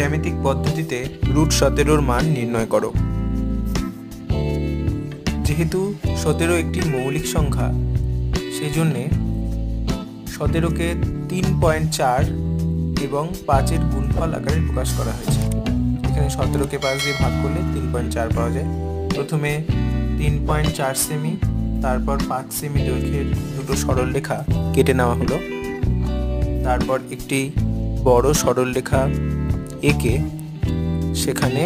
জ্যামিতিক পদ্ধতিতে রুট 17 মান নির্ণয় করো। যেহেতু 17 একটি মৌলিক সংখ্যা, সেজন্য 17কে 3.4 এবং 5-এর গুণফল আকারে প্রকাশ করা হয়েছে। এখানে 17কে 5 দিয়ে ভাগ করলে 3.4 পাওয়া যায়। প্রথমে 3.4 সেমি, তারপর 5 সেমি দৈর্ঘ্যের দুটো সরলরেখা কেটে নেওয়া হলো। তারপর একটি বড় সরলরেখা এঁকে সেখানে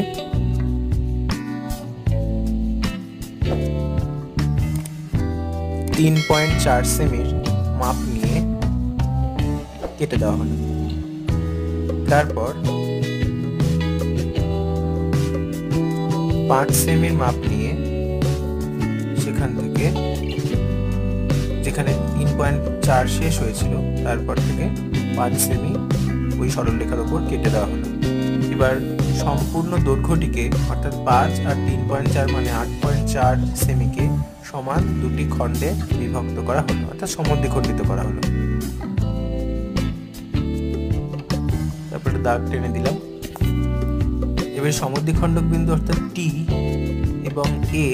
3.4 সেমির মাপ নিয়ে কেটে দেওয়া হলো। তারপর 5 সেমির মাপ নিয়ে সেখান থেকে, যেখানে 3.4 শেষ হয়েছিল, তারপর থেকে 5 সেমি ওই সরলরেখার উপর কেটে দেওয়া হলো। এবার সম্পূর্ণ দৈর্ঘ্যটিকে, অর্থাৎ 5 আর 3.4 মানে 8.4 সেমিকে সমান দুটি খণ্ডে বিভক্ত করা হলো, অর্থাৎ সমদ্বিখণ্ডিত করা হলো। তারপরে দাগ টেনে দিলাম। এবার সমদ্বিখণ্ডক বিন্দু অর্থাৎ টি এবং এ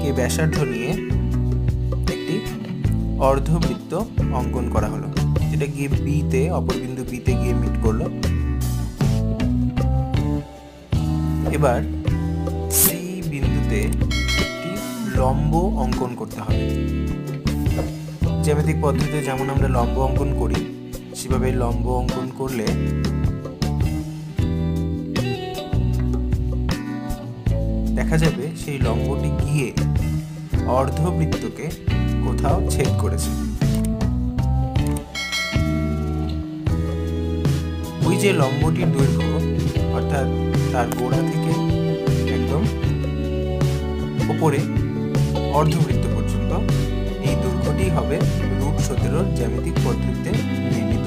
কে ব্যাসার্ধ নিয়ে একটি অর্ধবৃত্ত অঙ্কন করা হলো, যেটা গিয়ে বিতে, অপর বিন্দু বিতে গিয়ে মিট করলো। এবার সি বিন্দুতে একটি লম্ব অঙ্কন করতে হবে। জ্যামিতিক পদ্ধতিতে যেমন আমরা লম্ব অঙ্কন করি, সেভাবে লম্ব অঙ্কন করলে দেখা যাবে সেই লম্বটি গিয়ে অর্ধবৃত্তকে কোথাও ছেদ করেছে। ওই যে লম্বটির দৈর্ঘ্য, অর্থাৎ তার গোড়া থেকে একদম উপরে অর্ধবৃত্ত পর্যন্ত, এই দৈর্ঘ্যটি হবে রুট 17 জ্যামিতিক পদ্ধতিতে নির্মিত